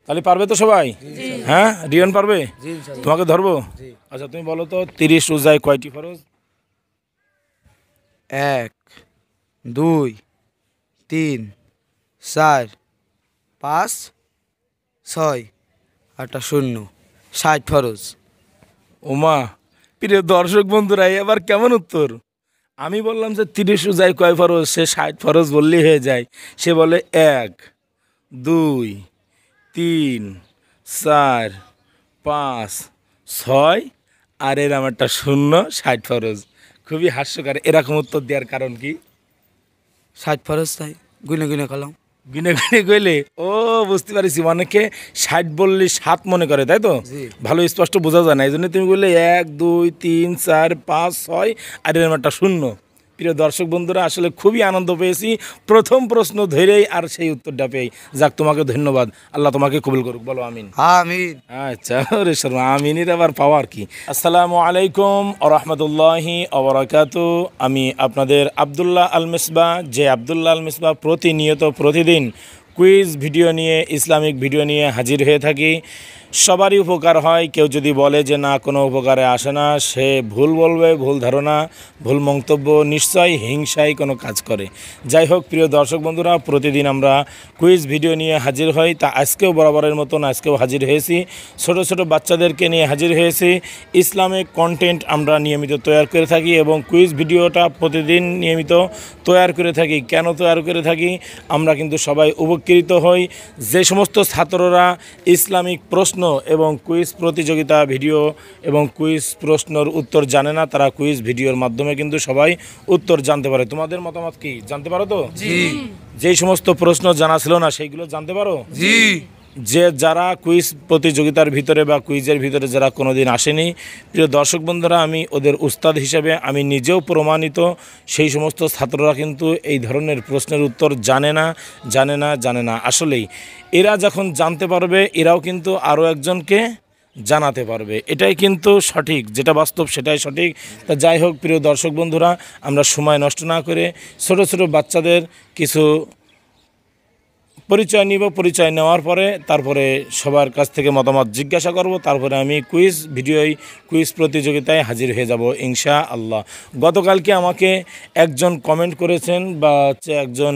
তাহলে পারবে তো সবাই? হ্যাঁ, রিয়ন পারবে? তোমাকে ধরবো? আচ্ছা তুমি বলো তো 30 রোজায় কয়টি ফরজ? 1 2 3 4 5 6 8 0 60 ফরজ। ওমা, প্রিয় দর্শক বন্ধুরা এবার কেমন উত্তর? আমি বললাম যে 30 রোজায় কয় ফরজ, সে 60 ফরজ বললেই হয়ে যায়। সে বলে 1 2 3 4 5 6 আর এরম একটা শূন্য, 60 ফরজ। খুবই হাস্যকর। এরকম উত্তর দেওয়ার কারণ কি? 60 ফরজ তাই গুনে গুনে কলাম। গুনে গুনে গেলে ও বুঝতে পারছি, অনেকে 60 বললে 7 মনে করে, তাই তো? জি। ভালো স্পষ্ট বোঝা যায় না, এই জন্য তুমি বললে 1 2 3 4 5 6 আর এরকম একটা শূন্য। প্রিয় দর্শক বন্ধুরা আসলে খুবই আনন্দ পেয়েছি প্রথম প্রশ্ন ধরেই আর সেই উত্তরটা পেয়ে। যাক, তোমাকে ধন্যবাদ, আল্লাহ তোমাকে কবুল করুক, বলো আমিন। আমিন। আচ্ছা রে শর্মা, আমিনের আবার পাওয়ার কি? আসসালামু আলাইকুম আ রহমতুল্লাহি আবরাকাতু। আমি আপনাদের আবদুল্লাহ আল মিসবাহ, যে আবদুল্লাহ আল মিসবাহ প্রতিনিয়ত প্রতিদিন কুইজ ভিডিও নিয়ে, ইসলামিক ভিডিও নিয়ে হাজির হয়ে থাকি। সবারই উপকার হয়। কেউ যদি বলে যে না, কোনো উপকারে আসে না, সে ভুল বলবে, ভুল ধারণা, ভুল মন্তব্য, নিশ্চয়ই হিংসায় কোনো কাজ করে। যাই হোক প্রিয় দর্শক বন্ধুরা, প্রতিদিন আমরা কুইজ ভিডিও নিয়ে হাজির হই। তা আজকেও বরাবরের মতন আজকেও হাজির হয়েছি, ছোট ছোট বাচ্চাদেরকে নিয়ে হাজির হয়েছি। ইসলামিক কন্টেন্ট আমরা নিয়মিত তৈরি করে থাকি এবং কুইজ ভিডিওটা প্রতিদিন নিয়মিত তৈরি করে থাকি। কেন তৈরি করে থাকি? আমরা কিন্তু সবাই উপকৃত হই। যে সমস্ত ছাত্ররা ইসলামিক প্রশ্ন এবং কুইজ প্রতিযোগিতা ভিডিও এবং কুইজ প্রশ্নের উত্তর জানে না, তারা কুইজ ভিডিওর মাধ্যমে কিন্তু সবাই উত্তর জানতে পারে। তোমাদের মতামত কি, জানতে পারো তো? জি। যেই সমস্ত প্রশ্ন জানা ছিল না সেইগুলো জানতে পারো? জি। যে যারা কুইজ প্রতিযোগিতার ভিতরে বা কুইজের ভিতরে যারা কোনোদিন আসেনি, প্রিয় দর্শক বন্ধুরা, আমি ওদের উস্তাদ হিসেবে আমি নিজেও প্রমাণিত। সেই সমস্ত ছাত্ররা কিন্তু এই ধরনের প্রশ্নের উত্তর জানে না। আসলেই এরা যখন জানতে পারবে, এরাও কিন্তু আরও একজনকে জানাতে পারবে। এটাই কিন্তু সঠিক, যেটা বাস্তব সেটাই সঠিক। তা যাই হোক প্রিয় দর্শক বন্ধুরা, আমরা সময় নষ্ট না করে ছোট ছোট বাচ্চাদের কিছু পরিচয় নিব। পরিচয় নেওয়ার পরে তারপরে সবার কাছ থেকে মতামত জিজ্ঞাসা করব। তারপরে আমি কুইজ প্রতিযোগিতায় হাজির হয়ে যাব ইনশা আল্লাহ। গতকালকে আমাকে একজন কমেন্ট করেছেন বা একজন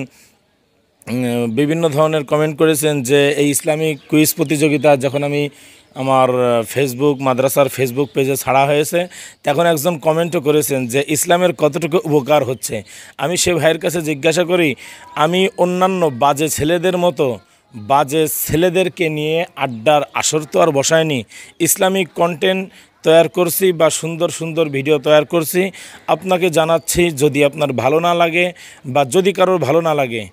বিভিন্ন ধরনের কমেন্ট করেছেন যে এই ইসলামিক কুইজ প্রতিযোগিতা যখন আমি আমার ফেসবুক মাদ্রাসার ফেসবুক পেজে ছাড়া হয়েছে, তখন একজন কমেন্টও করেছেন যে ইসলামের কতটুকু উপকার হচ্ছে। আমি সে ভাইয়ের কাছে জিজ্ঞাসা করি, আমি অন্যান্য বাজে ছেলেদের মতো বাজে ছেলেদেরকে নিয়ে আড্ডার আসর তো আর বসায়নি, ইসলামিক কন্টেন্ট তৈরি করছি বা সুন্দর সুন্দর ভিডিও তৈরি করছি। আপনাকে জানাচ্ছি, যদি আপনার ভালো না লাগে বা যদি কারোর ভালো না লাগে,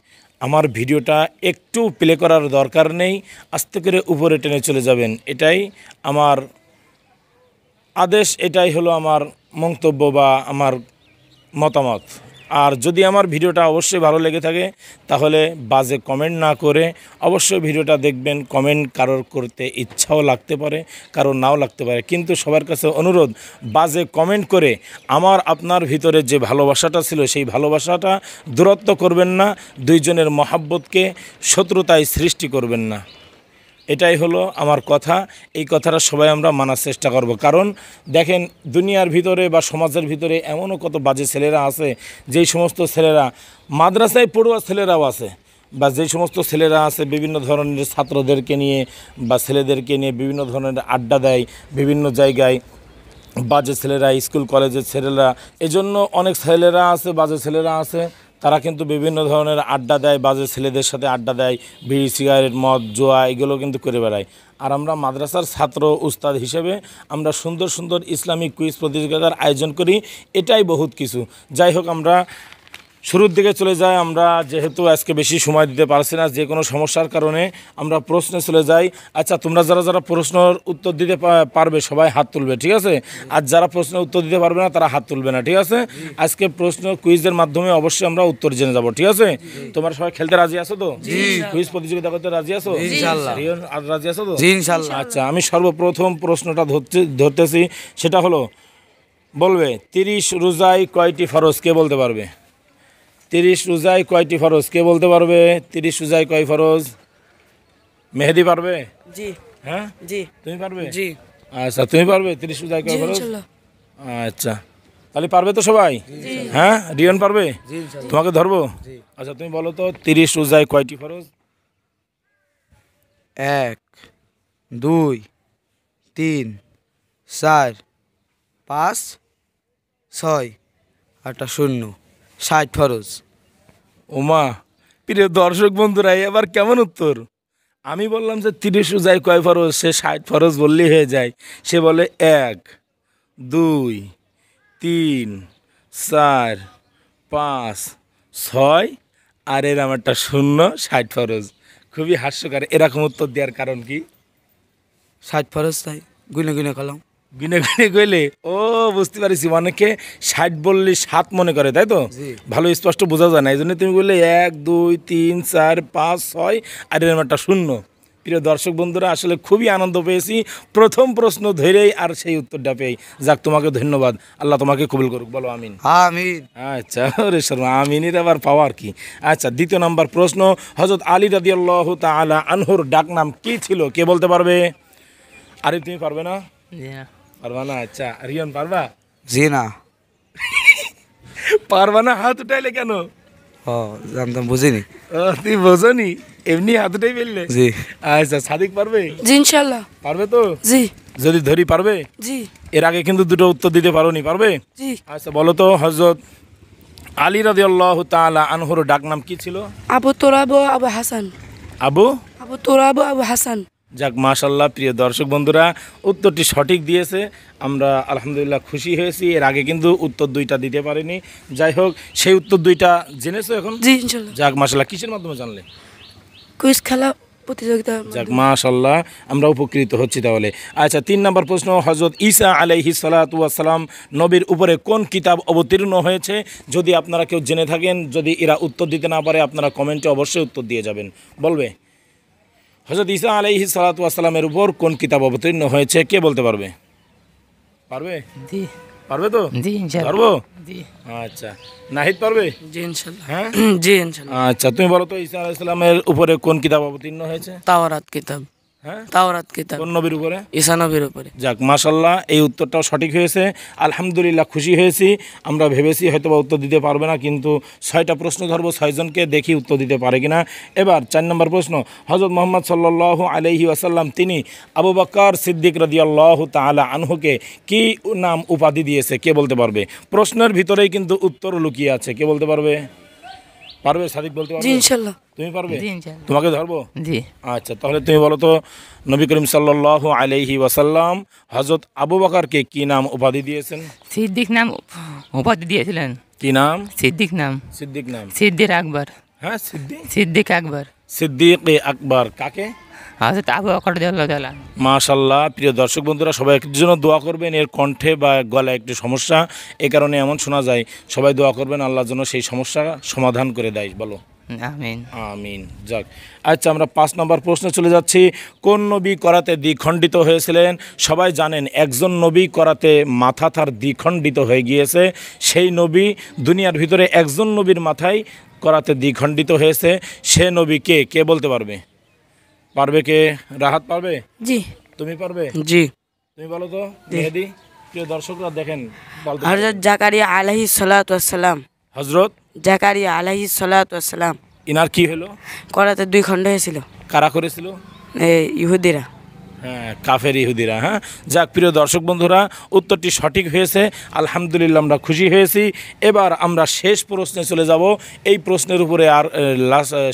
আমার ভিডিওটা একটু প্লে করার দরকার নেই, আস্তে করে উপরে টেনে চলে যাবেন। এটাই আমার আদেশ, এটাই হলো আমার মন্তব্য বা আমার মতামত। আর যদি আমার ভিডিওটা অবশ্যই ভালো লেগে থাকে তাহলে বাজে কমেন্ট না করে অবশ্যই ভিডিওটা দেখবেন। কমেন্ট কারোর করতে ইচ্ছাও লাগতে পারে, কারোর নাও লাগতে পারে, কিন্তু সবার কাছে অনুরোধ, বাজে কমেন্ট করে আমার আপনার ভিতরে যে ভালোবাসাটা ছিল সেই ভালোবাসাটা দূরত্ব করবেন না, দুইজনের মহাব্বতকে শত্রুতায় সৃষ্টি করবেন না। এটাই হলো আমার কথা। এই কথাটা সবাই আমরা মানার চেষ্টা করব। কারণ দেখেন, দুনিয়ার ভিতরে বা সমাজের ভিতরে এমনও কত বাজে ছেলেরা আছে, যেই সমস্ত ছেলেরা মাদ্রাসায় পড়ুয়া ছেলেরাও আছে, বা যেই সমস্ত ছেলেরা আছে বিভিন্ন ধরনের ছাত্রদেরকে নিয়ে বা ছেলেদেরকে নিয়ে বিভিন্ন ধরনের আড্ডা দেয় বিভিন্ন জায়গায়। বাজে ছেলেরা, স্কুল কলেজের ছেলেরা, এজন্য অনেক ছেলেরা আছে, বাজে ছেলেরা আছে, তারা কিন্তু বিভিন্ন ধরনের আড্ডা দেয়, বাজে ছেলেদের সাথে আড্ডা দেয়, বিড়ি সিগারেট মদ জোয়া এগুলো কিন্তু করে বেড়ায়। আর আমরা মাদ্রাসার ছাত্র উস্তাদ হিসেবে আমরা সুন্দর সুন্দর ইসলামিক কুইজ প্রতিযোগিতার আয়োজন করি, এটাই বহুত কিছু। যাই হোক, আমরা শুরুর দিকে চলে যাই। আমরা যেহেতু আজকে বেশি সময় দিতে পারছি না, যে কোনো সমস্যার কারণে আমরা প্রশ্নে চলে যাই। আচ্ছা, তোমরা যারা প্রশ্নের উত্তর দিতে পারবে সবাই হাত তুলবে, ঠিক আছে? আর যারা প্রশ্নের উত্তর দিতে পারবে না তারা হাত তুলবে না, ঠিক আছে? আজকে প্রশ্ন কুইজের মাধ্যমে অবশ্যই আমরা উত্তর জেনে যাব, ঠিক আছে? তোমরা সবাই খেলতে রাজি আছো তো? কুইজ প্রতিযোগিতা করতে রাজি আছো? ইনশাআল্লাহ। আর রাজি আছো তো? জি ইনশাআল্লাহ। আচ্ছা, আমি সর্বপ্রথম প্রশ্নটা ধরতেছি, সেটা হলো, বলবে 30 রোজায় কয়টি ফরজ, কে বলতে পারবে? 30 রোজায় কয়টি ফরজ, কে বলতে পারবে? 30 রোজায় কয় ফরজ? মেহেদি পারবে? জি হ্যাঁ, জি তুমি পারবে? জি আচ্ছা, তুমি পারবে 30 রোজায় জি কয় ফরজ? ইনশাল্লাহ আচ্ছা, তাহলে পারবে তো সবাই? হ্যাঁ, রিয়ন পারবে? জি ইনশাল্লাহ তোমাকে ধরবো? আচ্ছা, তুমি বলো তো 30 রোজায় কয়টি ফরজ? 1 2 3 4 5 6 8 0 60 ফরজ। ওমা, প্রিয় দর্শক বন্ধুরা, এবার কেমন উত্তর? আমি বললাম যে 30 রোজায় কয় ফরজ, সে 60 ফরজ বললেই হয়ে যায়। সে বলে 1 2 3 4 5 6 আর এর আমারটা 0, 60 ফরজ। খুবই হাস্যকর। এরকম উত্তর দেওয়ার কারণ কি? 60 ফরজ তাই গুনে গুনে খেলাম। গুনে গুনে গেলে ও বুঝতে পারছি, অনেকে 60 বললে 7 মনে করে, তাই তো? জি। ভালো স্পষ্ট বোঝা যায় না, এই জন্য তুমি বললে 1 2 3 4 5 6 আর এর একটা 0। প্রিয় দর্শক বন্ধুরা, আসলে খুবই আনন্দ পেয়েছি প্রথম প্রশ্ন ধরেই আর সেই উত্তরটা পেয়ে। যাক, তোমাকে ধন্যবাদ, আল্লাহ তোমাকে কবুল করুক, বলো আমিন। আমিন। আচ্ছা, ওরে শর্মা, আমিনের আবার পাওয়ার কি? আচ্ছা, দ্বিতীয় নাম্বার প্রশ্ন, হযরত আলী রাদিয়াল্লাহু তাআলা আনহুর ডাক নাম কি ছিল, কে বলতে পারবে? আরে তুমি পারবে না? পারবা না? আচ্ছা, রিয়ন পারবা? জি না। পারবা না? হাত উঠাইলে কেন? ও জানতাম, বুঝিনি। ও, তুই বোঝনি, এমনি হাত উঠাই ফেললে? জি আচ্ছা, সাদিক পারবে? জি ইনশাল্লাহ। পারবে তো? জি যদি ধরি পারবে? জি এর আগে কিন্তু দুটো উত্তর দিতে পারোনি, পারবে? জি। আচ্ছা, বলো তো হযরত আলী রাদিয়াল্লাহু তাআলা আনহুর ডাক নাম কি ছিল? আবু তোরাবু আবু হাসান। আবু? আবু তোরাবু আবু হাসান। যাক, মাশাল্লাহ, প্রিয় দর্শক বন্ধুরা, উত্তরটি সঠিক দিয়েছে, আমরা আলহামদুলিল্লাহ খুশি হয়েছি। এর আগে কিন্তু উত্তর দুইটা দিতে পারিনি। যাই হোক, সেই উত্তর দুইটা জেনেছো এখন? জি ইনশাল্লাহ। যাক, মাশাল্লাহ, কিসের মাধ্যমে জানলে? কুইজ খেলা প্রতিযোগিতা। যাক, মাশাল্লাহ, আমরা উপকৃত হচ্ছি তাহলে। আচ্ছা, 3 নম্বর প্রশ্ন, হযরত ঈসা আলাইহিস সালাতু ওয়াস সালাম নবীর উপরে কোন কিতাব অবতীর্ণ হয়েছে? যদি আপনারা কেউ জেনে থাকেন, যদি এরা উত্তর দিতে না পারে, আপনারা কমেন্টে অবশ্যই উত্তর দিয়ে যাবেন। বলবে হযরত ঈসা আলাইহিস সালাতু ওয়াস সালামের উপর কোন কিতাব অবতীর্ণ হয়েছে, কে বলতে পারবে? পারবে? জি পারবে তো? জি ইনশাআল্লাহ। পারবো? জি আচ্ছা, নাহিদ পারবে? জি ইনশাল্লাহ। হ্যাঁ, জি ইনশাল্লাহ। আচ্ছা, তুমি বলো তো ঈসা আলাইহিস সালামের উপরে কোন কিতাব অবতীর্ণ হয়েছে? তাওরাত কিতাব। হ্যাঁ, তাওরাত কিতাব কোন নবীর উপরে? ঈসা নবীর উপরে। যাক, মাশাল্লাহ, এই উত্তরটাও সঠিক হয়েছে, আলহামদুলিল্লাহ খুশি হয়েছি। আমরা ভেবেছি হয়তো বা উত্তর দিতে পারবে না, কিন্তু 6টা প্রশ্ন ধরবো, 6 জনকে দেখি উত্তর দিতে পারে কিনা। এবার 4 নম্বর প্রশ্ন, হযরত মুহাম্মদ সাল্লাল্লাহু আলাইহি ওয়াসাল্লাম তিনি আবু বকর সিদ্দিক রাদিয়াল্লাহু তাআলা আনহুকে কি নাম উপাধি দিয়েছে, কে বলতে পারবে? প্রশ্নের ভিতরেই কিন্তু উত্তর লুকিয়ে আছে, কে বলতে পারবে? পারবে? সাদিক বলতে জি পারবে? ইনশাল্লাহ। তুমি পারবে? জি ইনশাআল্লাহ। তোমাকে ধরবো? জি আচ্ছা, তাহলে তুমি বলো তো, নবী করিম সাল্লাল্লাহু আলাইহি ওয়াসাল্লাম হযরত আবু বকরকে কি নাম উপাধি দিয়েছেন? সিদ্দিক নাম উপাধি দিয়েছিলেন। কি নাম? সিদ্দিক নাম। সিদ্দিক নাম। সিদ্দিক আকবর। হ্যাঁ, সিদ্দিক। সিদ্দিক আকবর। সিদ্দিক আকবর কাকে? হযরত আবু বকর রাদিয়াল্লাহু তাআলা। মাশাল্লাহ, প্রিয় দর্শক বন্ধুরা, সবাই একটু জন্য দোয়া করবেন। এর কণ্ঠে বা গলায় একটু সমস্যা, এ কারণে এমন শোনা যায়। সবাই দোয়া করবেন, আল্লাহর জন্য সেই সমস্যা সমাধান করে দেয়। বলো আমিন। আমিন। যাক, আচ্ছা, আমরা 5 নম্বর প্রশ্নে চলে যাচ্ছি। কোন নবী করাতে দ্বিখণ্ডিত হয়েছিলেন? সবাই জানেন একজন নবী করাতে মাথা তার দ্বিখণ্ডিত হয়ে গিয়েছে। সেই নবী, দুনিয়ার ভিতরে একজন নবীর মাথায় করাতে দ্বিখণ্ডিত হয়েছে। সে নবী কে, কে বলতে পারবে? পারবে কে? রাহাত পারবে? জি তুমি পারবে? জি। তুমি বলো তো মেহেদি। প্রিয় দর্শকরা দেখেন, বলতে হযরত জাকারিয়া আলাইহিস সালাতু ওয়াস সালাম। হযরত জাকারিয়া আলাইহিস সালাতু ওয়াস সালাম ইনার কি হলো? করাতে 2 খণ্ড হয়েছিল। কারা করেছিল? ইহুদিরা। হ্যাঁ, কাফের ইহুদিরা। হ্যাঁ, যাক, প্রিয় দর্শক বন্ধুরা, উত্তরটি সঠিক হয়েছে, আলহামদুলিল্লাহ, আমরা খুশি হয়েছি। এবার আমরা শেষ প্রশ্নে চলে যাব। এই প্রশ্নের উপরে আর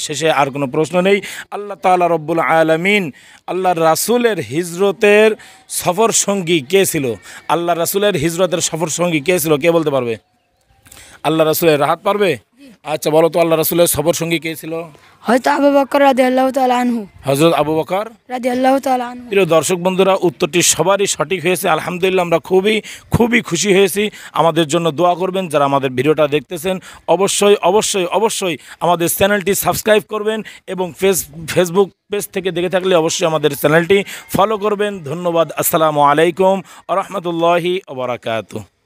শেষে আর কোনো প্রশ্ন নেই। আল্লাহ তাআলা রব্বুল আলামিন আল্লাহর রাসূলের হিজরতের সফর সঙ্গী কে ছিল? আল্লাহ রাসূলের হিজরতের সফর সঙ্গী কে ছিল, কে বলতে পারবে? আল্লাহ রাসূলের, রাহাত পারবে? আচ্ছা, বলো তো আল্লাহ রাসূলের সফর সঙ্গী কে ছিল? হযরত আবু বকর রাদিয়াল্লাহু তাআলা আনহু। হযরত আবু বকর রাদিয়াল্লাহু তাআলা আনহু। প্রিয় দর্শক বন্ধুরা, উত্তরটি সবারই সঠিক হয়েছে, আলহামদুলিল্লাহ, আমরা খুবই খুশি হয়েছি। আমাদের জন্য দোয়া করবেন। যারা আমাদের ভিডিওটা দেখতেছেন, অবশ্যই অবশ্যই অবশ্যই আমাদের চ্যানেলটি সাবস্ক্রাইব করবেন, এবং ফেসবুক পেজ থেকে দেখে থাকলে অবশ্যই আমাদের চ্যানেলটি ফলো করবেন। ধন্যবাদ। আসসালামু আলাইকুম ওয়া রাহমাতুল্লাহি ওয়া বারাকাতুহু।